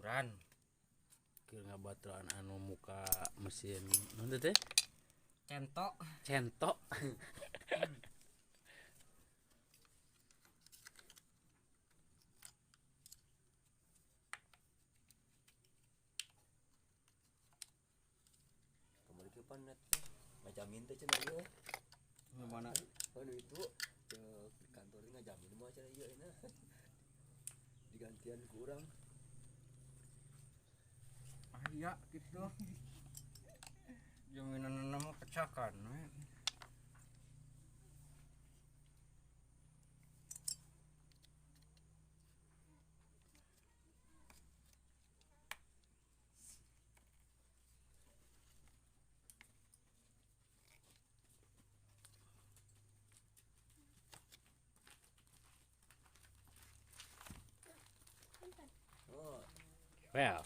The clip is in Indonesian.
baturan keur ngabaturan anu muka mesin naon teh centok centok kemarin ke panet ngajamin teh cenah ieu mana anu itu ke kantor ngajamin mah cenah ieu euna digantian ku urang iya gitu jaminan nama kecakan oh well